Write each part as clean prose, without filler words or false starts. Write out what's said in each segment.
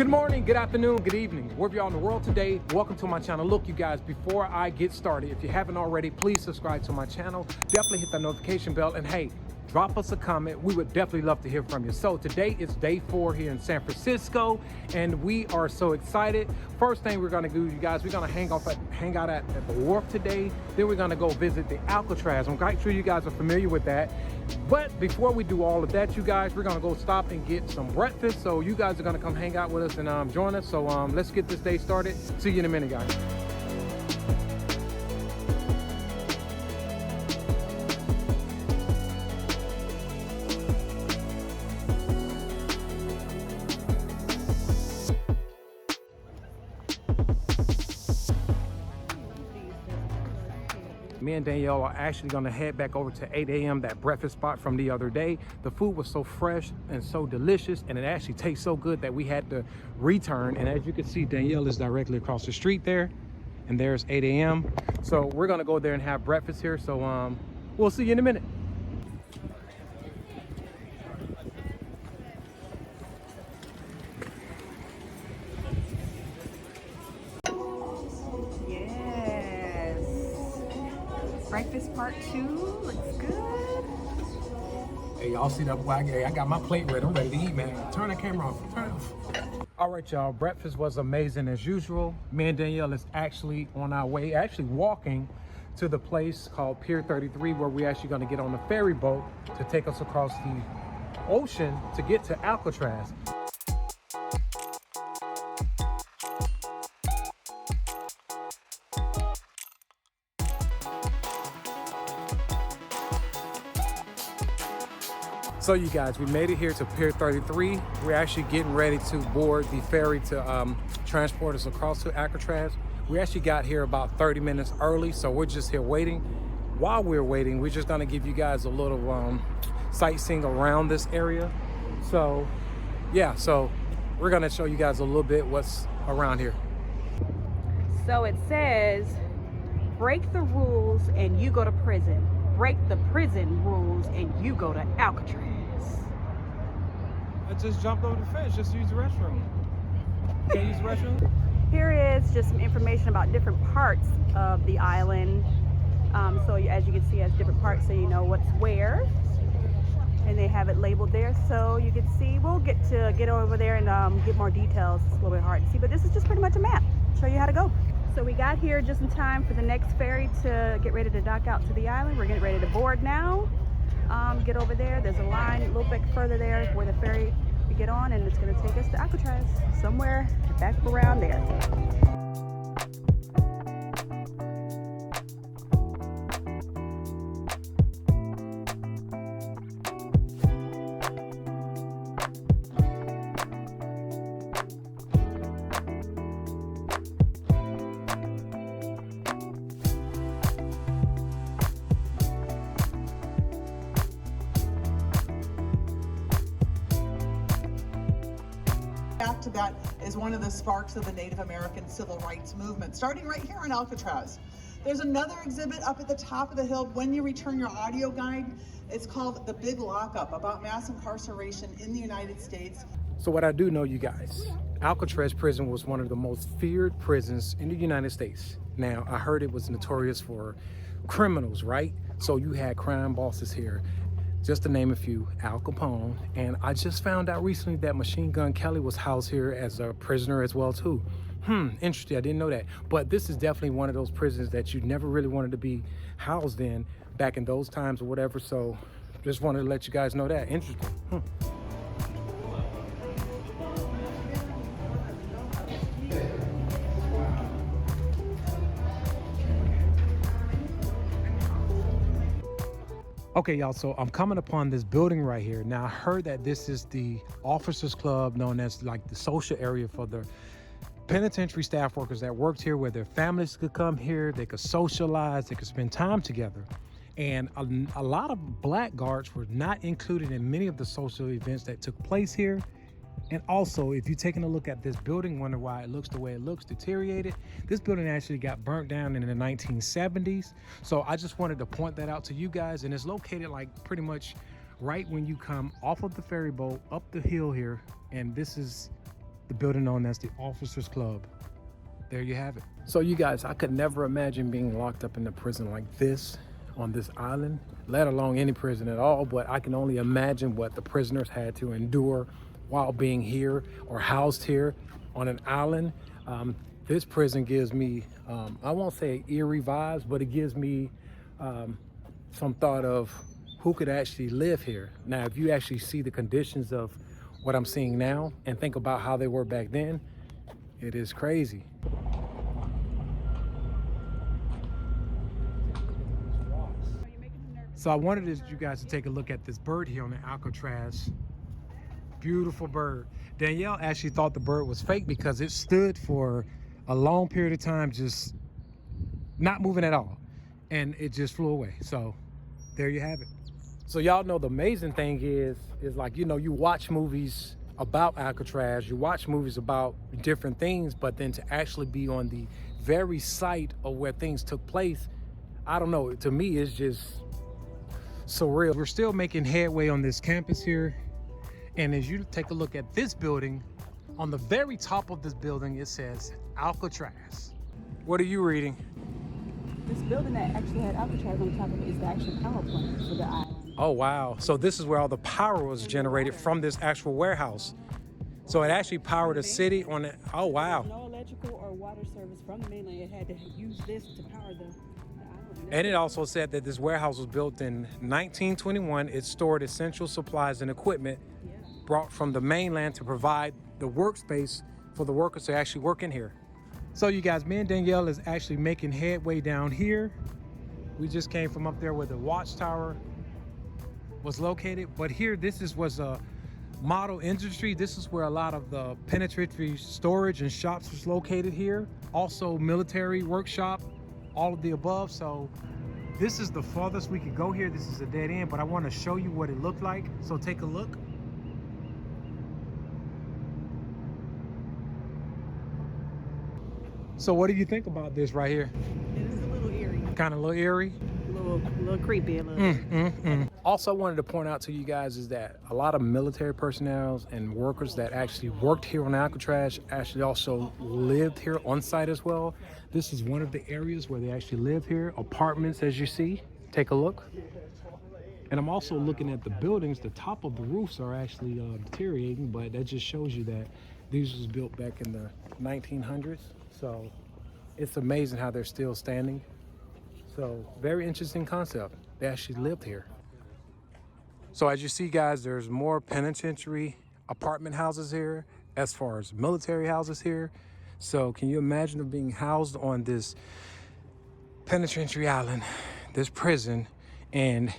Good morning, good afternoon, good evening, wherever you are in the world today. Welcome to my channel. Look, you guys, before I get started, if you haven't already, please subscribe to my channel. Definitely hit that notification bell, and hey, drop us a comment. We would definitely love to hear from you. So today is day 4 here in San Francisco, and we are so excited. First thing we're gonna do, you guys, we're gonna hang out at the wharf today. Then we're gonna go visit the Alcatraz. I'm quite sure you guys are familiar with that. But before we do all of that, you guys, we're gonna go stop and get some breakfast. So you guys are gonna come hang out with us and join us. So let's get this day started. See you in a minute, guys. Me and Danielle are actually gonna head back over to 8 a.m. that breakfast spot from the other day. The food was so fresh and so delicious, and it actually tastes so good that we had to return. And as you can see, Danielle is directly across the street there, and there's 8 a.m. So we're gonna go there and have breakfast here. So we'll see you in a minute. Breakfast part 2 looks good. Hey, y'all see that flag? Hey, I got my plate ready. I'm ready to eat, man. Turn the camera off. Turn it off. All right, y'all. Breakfast was amazing as usual. Me and Danielle is actually on our way, actually walking to the place called Pier 33, where we're actually going to get on the ferry boat to take us across the ocean to get to Alcatraz. So you guys, we made it here to Pier 33. We're actually getting ready to board the ferry to transport us across to Alcatraz. We actually got here about 30 minutes early, so we're just here waiting. While we're waiting, we're just gonna give you guys a little sightseeing around this area. So yeah, so we're gonna show you guys a little bit what's around here. So it says, break the rules and you go to prison. Break the prison rules and you go to Alcatraz. I just jumped over the fence, just use the restroom. Can't use the restroom? Here is just some information about different parts of the island. So as you can see, it has different parts, so you know what's where. And they have it labeled there, so you can see. We'll get over there and get more details. It's a little bit hard to see, but this is just pretty much a map. Show you how to go. So we got here just in time for the next ferry to get ready to dock out to the island. We're getting ready to board now. Get over there. There's a line a little bit further there where the ferry we get on, and it's going to take us to Alcatraz, somewhere back around there. To that is one of the sparks of the Native American civil rights movement, starting right here in Alcatraz. There's another exhibit up at the top of the hill when you return your audio guide. It's called The Big Lockup, about mass incarceration in the United States. So what I do know, you guys, Alcatraz prison was one of the most feared prisons in the United States. Now, I heard it was notorious for criminals, right? So you had crime bosses here. Just to name a few, Al Capone. And I just found out recently that Machine Gun Kelly was housed here as a prisoner as well too. Interesting, I didn't know that. But this is definitely one of those prisons that you never really wanted to be housed in back in those times or whatever. So just wanted to let you guys know that. Interesting. Okay, y'all, so I'm coming upon this building right here. Now, I heard that this is the officers club, known as like the social area for the penitentiary staff workers that worked here, where their families could come here, they could socialize, they could spend time together. And a lot of black guards were not included in many of the social events that took place here. And also, if you're taking a look at this building, wonder why it looks the way it looks, deteriorated. This building actually got burnt down in the 1970s. So I just wanted to point that out to you guys. And it's located like pretty much right when you come off of the ferry boat up the hill here. And this is the building known as the Officers Club. There you have it. So you guys, I could never imagine being locked up in a prison like this on this island, let alone any prison at all, but I can only imagine what the prisoners had to endure while being here or housed here on an island. This prison gives me, I won't say eerie vibes, but it gives me some thought of who could actually live here. Now, if you actually see the conditions of what I'm seeing now and think about how they were back then, it is crazy. So I wanted you guys to take a look at this bird here on the Alcatraz. Beautiful bird. Danielle actually thought the bird was fake because it stood for a long period of time just not moving at all, and it just flew away. So there you have it. So y'all know the amazing thing is like, you know, you watch movies about Alcatraz, you watch movies about different things, but then to actually be on the very site of where things took place, I don't know, to me it's just surreal. We're still making headway on this campus here, and as you take a look at this building, on the very top of this building it says Alcatraz. What are you reading? This building that actually had Alcatraz on top of it is the actual power plant for the island. Oh wow, so this is where all the power was generated from this actual warehouse. So it actually powered a city on it. Oh wow. No electrical or water service from the mainland. It had to use this to power the island. And it also said that this warehouse was built in 1921. It stored essential supplies and equipment brought from the mainland to provide the workspace for the workers to actually work in here. So you guys, me and Danielle is actually making headway down here. We just came from up there where the watchtower was located, but here was a model industry. This is where a lot of the penitentiary storage and shops was located here. Also military workshop, all of the above. So this is the farthest we could go here. This is a dead end, but I want to show you what it looked like. So take a look. So what do you think about this right here? It is a little eerie. Kind of a little eerie? A little creepy. A little. Also, I wanted to point out to you guys is that a lot of military personnel and workers that actually worked here on Alcatraz actually also lived here on site as well. This is one of the areas where they actually live here. Apartments, as you see. Take a look. And I'm also looking at the buildings. The top of the roofs are actually deteriorating, but that just shows you that these was built back in the 1900s. So it's amazing how they're still standing. So very interesting concept. They actually lived here. So as you see, guys, there's more penitentiary apartment houses here as far as military houses here. So can you imagine being housed on this penitentiary island, this prison, and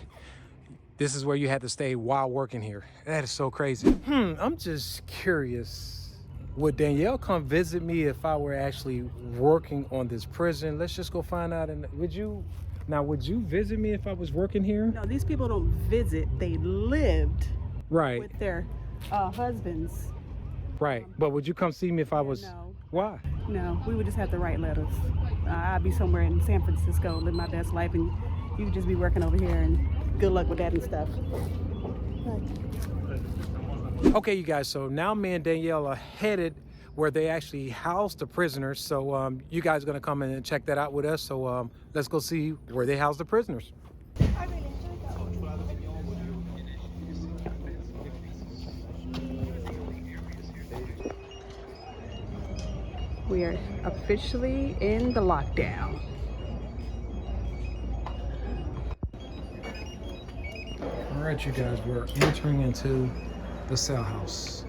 this is where you had to stay while working here? That is so crazy. I'm just curious. Would Danielle come visit me if I were actually working on this prison? Let's just go find out. And would you visit me if I was working here? No, these people don't visit. They lived with their husbands. Right. But would you come see me if I was? No. Why? No, we would just have to write letters. I'd be somewhere in San Francisco, live my best life, and you could just be working over here, and good luck with that and stuff. Okay, you guys, so now me and Danielle are headed where they actually house the prisoners. So you guys are gonna come in and check that out with us. So let's go see where they house the prisoners. We are officially in the lockdown. All right, you guys, we're entering into the cell house.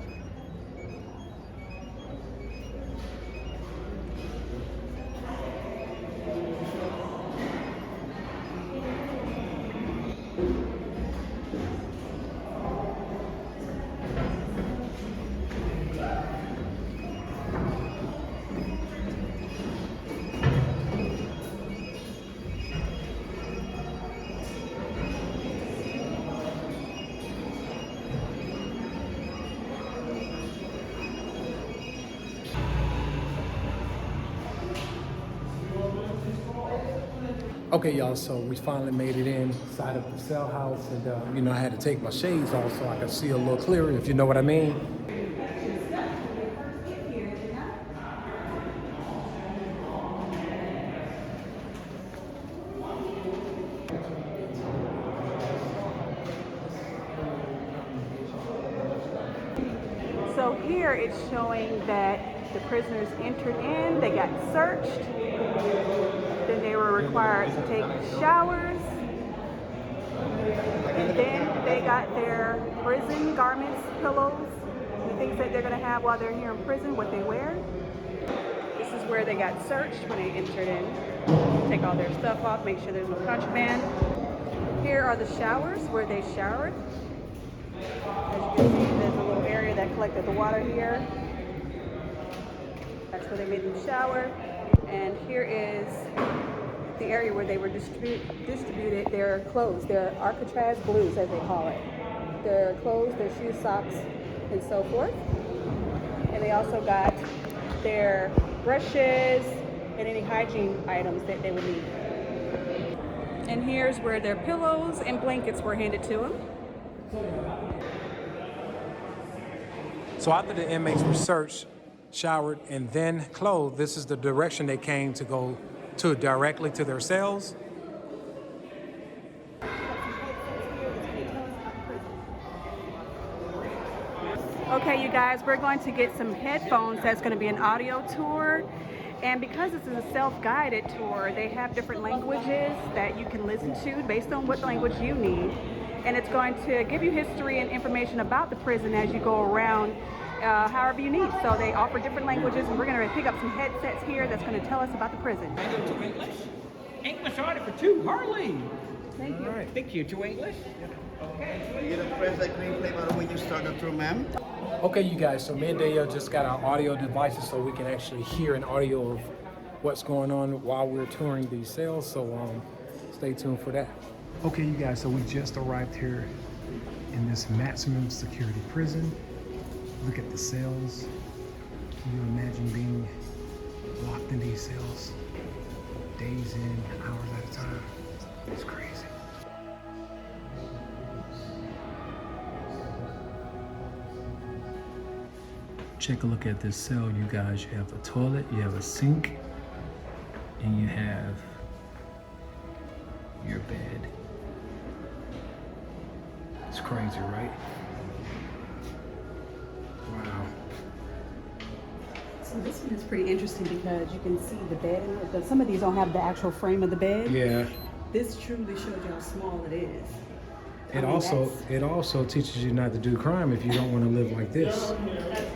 Okay, y'all, so we finally made it inside of the cell house, and you know, I had to take my shades off so I could see a little clearer, if you know what I mean. here it's showing that the prisoners entered in, they got searched, then they were required to take showers, and then they got their prison garments, pillows, the things that they're going to have while they're here in prison, what they wear. This is where they got searched when they entered in. Take all their stuff off, make sure there's no contraband. Here are the showers where they showered. As you can see, there's a little area that collected the water here. That's where they made them shower. And here is the area where they were distributed their clothes, their Alcatraz blues as they call it. Their clothes, their shoes, socks, and so forth. And they also got their brushes and any hygiene items that they would need. And here's where their pillows and blankets were handed to them. So after the inmates were searched, showered, and then clothed, this is the direction they came to go to directly to their cells. Okay, you guys, we're going to get some headphones. That's going to be an audio tour. And because this is a self-guided tour, they have different languages that you can listen to based on what language you need. And it's going to give you history and information about the prison as you go around, however you need. So they offer different languages, and we're going to pick up some headsets here that's going to tell us about the prison. I go to English. English order for two, Harley. Thank you. All right. Thank you. To English. Okay. You don't press that green play button when you start the tour, ma'am. Okay, you guys, so me and Danielle just got our audio devices so we can actually hear an audio of what's going on while we're touring these cells, so stay tuned for that. Okay, you guys, so we just arrived here in this maximum security prison. Look at the cells. Can you imagine being locked in these cells days in, hours at a time? It's crazy. Check a look at this cell, you guys. You have a toilet, you have a sink, and you have your bed. It's crazy, right? Wow. So this one is pretty interesting because you can see the bed in it, but some of these don't have the actual frame of the bed. Yeah. This truly shows you how small it is. It also teaches you not to do crime if you don't want to live like this.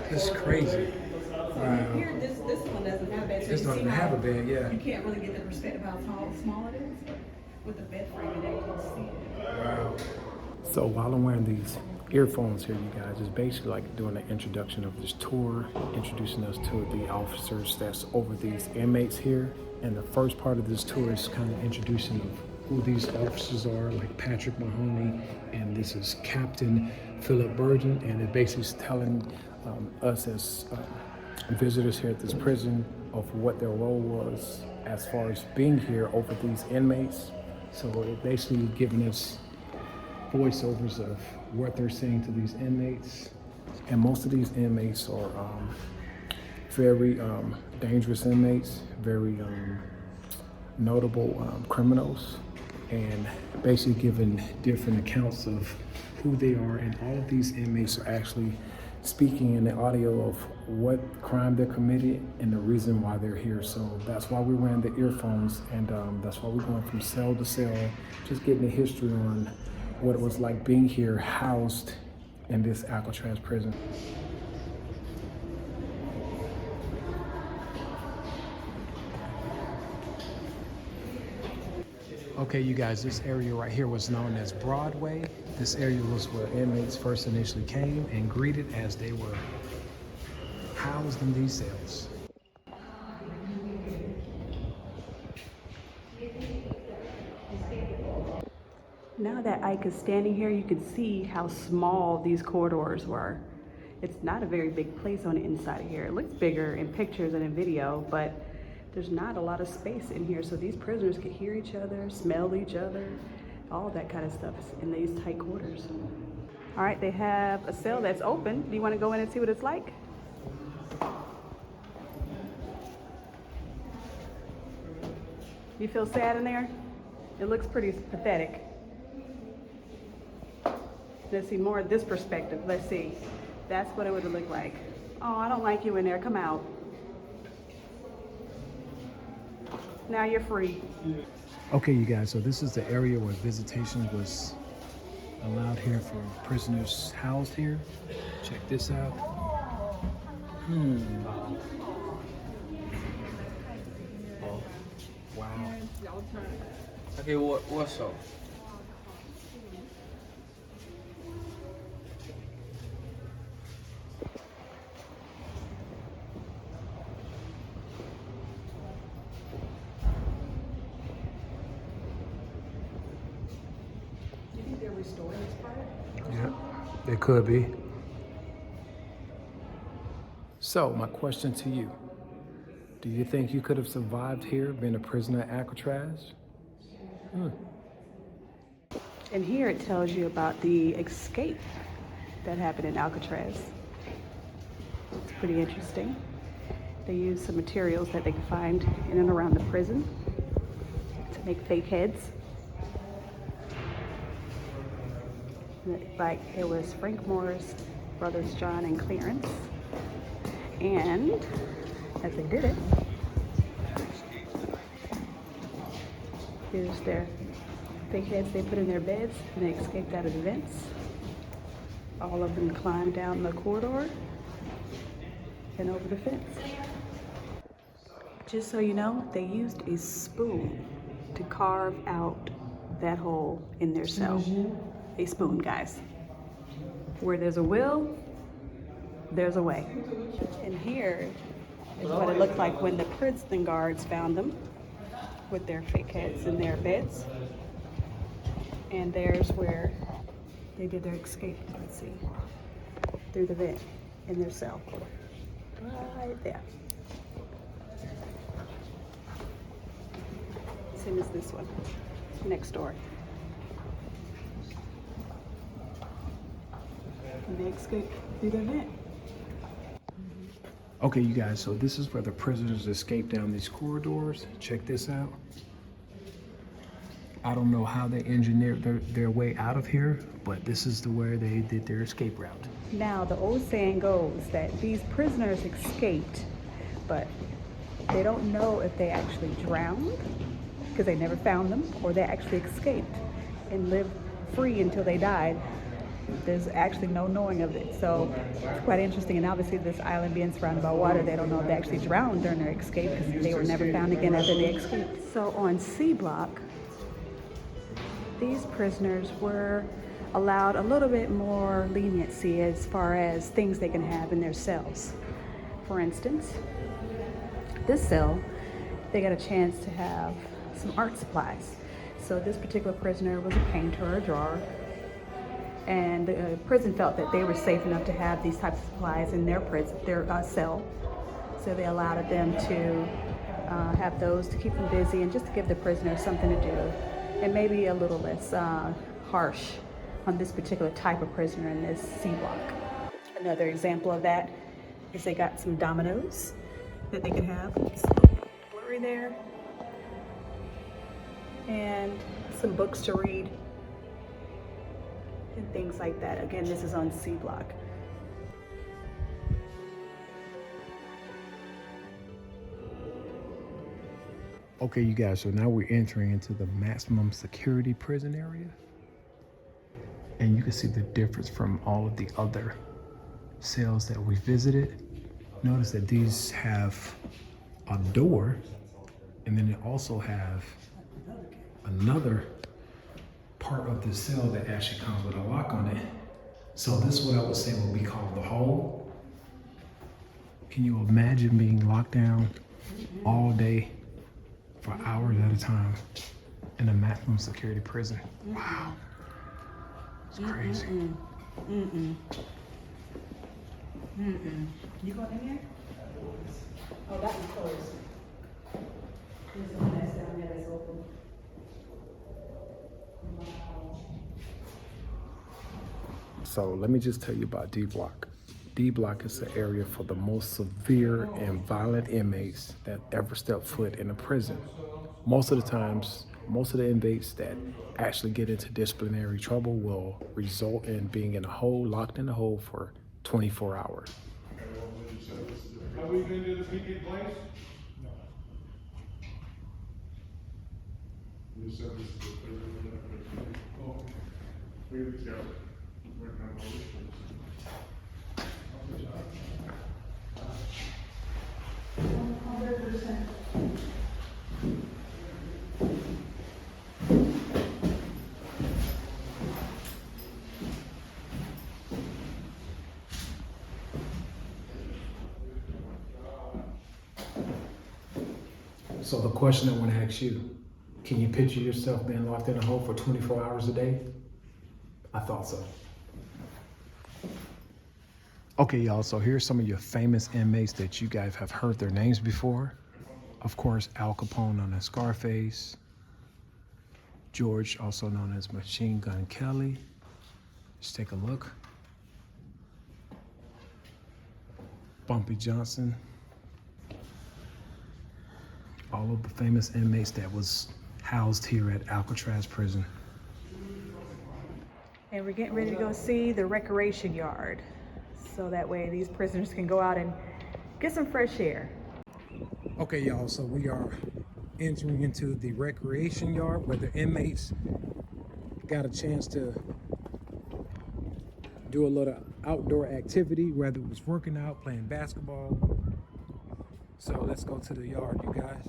It's crazy. Wow. Here, this one doesn't have a bed. So This you doesn't see have how a bed, yeah. You can't really get the perspective of how small it is with the bed frame and you can see it. Wow. So while I'm wearing these earphones here, you guys, it's basically like doing an introduction of this tour, introducing us to the officers that's over these inmates here. And the first part of this tour is kind of introducing of who these officers are, like Patrick Mahoney, and this is Captain Philip Burgeon, and it basically is telling us as visitors here at this prison of what their role was as far as being here over these inmates. So it basically giving us voiceovers of what they're saying to these inmates. And most of these inmates are very dangerous inmates, very notable criminals, and basically giving different accounts of who they are. And all of these inmates are actually speaking in the audio of what crime they committed and the reason why they're here. So that's why we're wearing the earphones, and that's why we're going from cell to cell, just getting the history on what it was like being here, housed in this Alcatraz prison. Okay, you guys, this area right here was known as Broadway. This area was where inmates first initially came and greeted as they were housed in these cells. Now that Ike is standing here, you can see how small these corridors were. It's not a very big place on the inside of here. It looks bigger in pictures and in video, but there's not a lot of space in here, so these prisoners could hear each other, smell each other, all that kind of stuff in these tight quarters. All right, they have a cell that's open. Do you want to go in and see what it's like? You feel sad in there? It looks pretty pathetic. Let's see more of this perspective. Let's see. That's what it would look like. Oh, I don't like you in there. Come out. Now you're free. Okay, you guys, so this is the area where visitation was allowed here for prisoners housed here. Check this out. Oh, wow. Okay, what's up? Do you think they're restoring this part? Yeah, it could be. So, my question to you, do you think you could have survived here, being a prisoner at Alcatraz? And here it tells you about the escape that happened in Alcatraz. It's pretty interesting. They used some materials that they could find in and around the prison to make fake heads. Like it was Frank Morris, brothers John and Clarence. And as they did it, here's their fake heads they put in their beds and they escaped out of the vents. All of them climbed down the corridor and over the fence. Just so you know, they used a spoon to carve out that hole in their cell. A spoon, guys. Where there's a will, there's a way. And here is what it looked like when the prison guards found them with their fake heads in their beds. And there's where they did their escape, let's see, through the vent in their cell. Right there. Same as this one, next door. And they escaped through the vent. Okay, you guys, so this is where the prisoners escape down these corridors. Check this out. I don't know how they engineered their way out of here, but this is where they did their escape route. Now, the old saying goes that these prisoners escaped, but they don't know if they actually drowned, because they never found them, or they actually escaped and lived free until they died. There's actually no knowing of it. So it's quite interesting. And obviously this island being surrounded by water, they don't know if they actually drowned during their escape because they were never found again after they escaped. So on C block, these prisoners were allowed a little bit more leniency as far as things they can have in their cells. For instance, this cell, they got a chance to have some art supplies. So this particular prisoner was a painter or a drawer. And the prison felt that they were safe enough to have these types of supplies in their cell. So they allowed them to have those to keep them busy and just to give the prisoners something to do. And maybe a little less harsh on this particular type of prisoner in this C block. Another example of that is they got some dominoes that they could have. It's a little blurry there. And some books to read. And things like that. Again, this is on C block. Okay, you guys, so now we're entering into the maximum security prison area. And you can see the difference from all of the other cells that we visited. Notice that these have a door, and then they also have another part of the cell that actually comes with a lock on it. So this is what I would say would be called the hole. Can you imagine being locked down all day for hours at a time in a maximum security prison? Wow, it's crazy. You going in here? Oh, that one's closed. There's the one that's down there that's open. So let me just tell you about D block. D block is the area for the most severe and violent inmates that ever step foot in a prison. Most of the times, most of the inmates that actually get into disciplinary trouble will result in being in a hole, locked in a hole for 24 hours. Have we been to the PK place? No. You said this is the third one. Oh, okay. 3 weeks ago. We're not all this place. So the question I want to ask you, can you picture yourself being locked in a hole for 24 hours a day? I thought so. Okay, y'all, so here's some of your famous inmates that you guys have heard their names before. Of course, Al Capone, known as Scarface. George, also known as Machine Gun Kelly. Let's take a look. Bumpy Johnson. All of the famous inmates that was housed here at Alcatraz prison. And we're getting ready to go see the recreation yard. So that way these prisoners can go out and get some fresh air. Okay, y'all, so we are entering into the recreation yard where the inmates got a chance to do a little outdoor activity, whether it was working out, playing basketball. So let's go to the yard, you guys.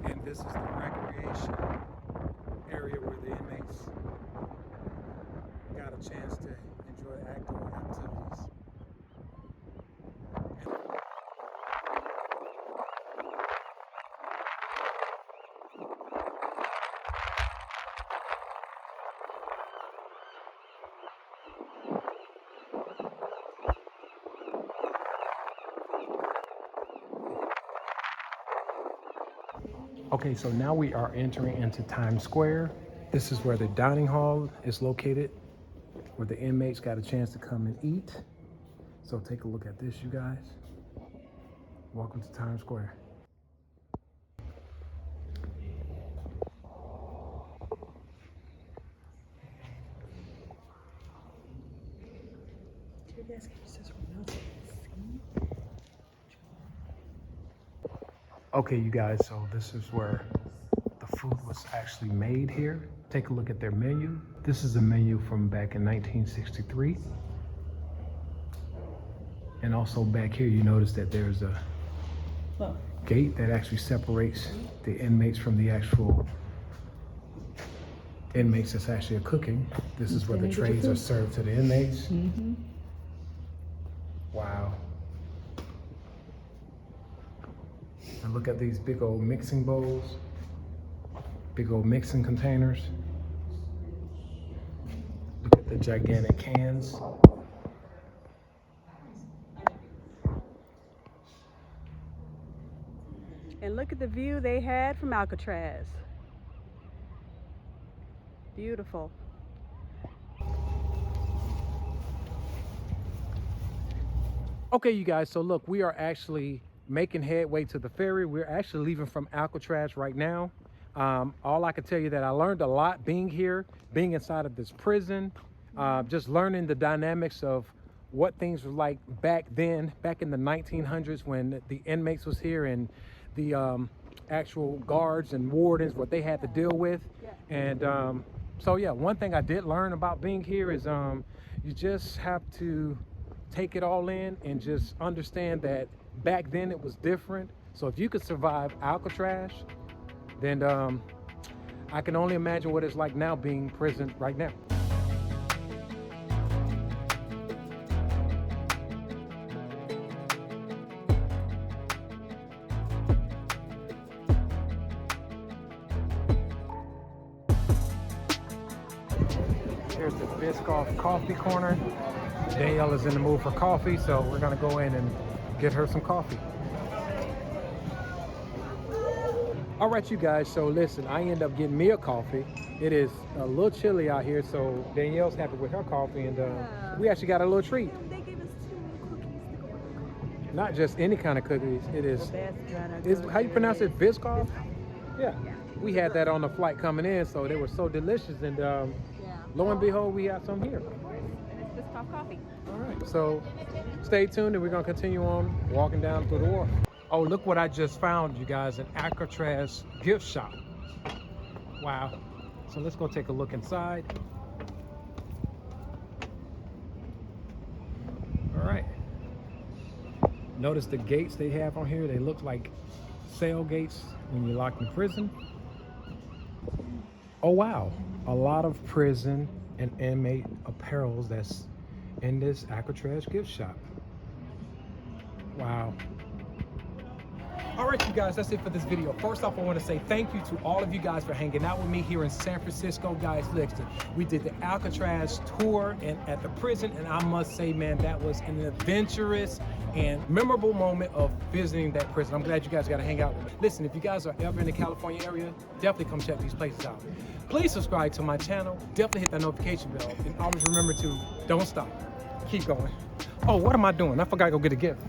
And this is the recreation area where the inmates got a chance to enjoy outdoor activities. Okay, so now we are entering into Times Square. This is where the dining hall is located, where the inmates got a chance to come and eat. So take a look at this, you guys. Welcome to Times Square. Okay, you guys, so this is where the food was actually made here. Take a look at their menu. This is a menu from back in 1963. And also back here, you notice that there's a gate that actually separates the inmates from the actual inmates that's actually cooking. This is where the trays are served to the inmates. Mm-hmm. Wow. And look at these big old mixing bowls, big old mixing containers. Look at the gigantic cans. And look at the view they had from Alcatraz. Beautiful. Okay, you guys, so look, we are actually making headway to the ferry. We're actually leaving from Alcatraz right now. All I can tell you that I learned a lot being here, being inside of this prison, just learning the dynamics of what things were like back then, back in the 1900s when the inmates was here and the actual guards and wardens, what they had to deal with. And so yeah, one thing I did learn about being here is you just have to take it all in and just understand that back then it was different. So if you could survive Alcatraz, then I can only imagine what it's like now being prison right now. Here's the Biscoff coffee corner. Danielle is in the mood for coffee, so we're gonna go in and get her some coffee. All right, you guys, so listen, I end up getting me a coffee. It is a little chilly out here, so Danielle's happy with her coffee, and we actually got a little treat. They gave us 2 cookies to go with the coffee. Not just any kind of cookies, it is, how you pronounce it, Biscoff? Yeah. We had that on the flight coming in, so they were so delicious, and lo and behold, we have some here. And it's just top coffee. All right, so stay tuned and we're gonna continue on walking down through the wharf. Oh, look what I just found, you guys, an Alcatraz gift shop. Wow. So let's go take a look inside. All right. Notice the gates they have on here. They look like cell gates when you're locked in prison. Oh, wow. A lot of prison and inmate apparels that's in this Alcatraz gift shop. Wow. All right, you guys, that's it for this video. First off, I want to say thank you to all of you guys for hanging out with me here in San Francisco, guys. Listen, we did the Alcatraz tour and at the prison, and I must say, man, that was an adventurous and memorable moment of visiting that prison. I'm glad you guys got to hang out with me. Listen, if you guys are ever in the California area, definitely come check these places out. Please subscribe to my channel. Definitely hit that notification bell, and always remember to don't stop. Keep going. Oh, what am I doing? I forgot to go get a gift.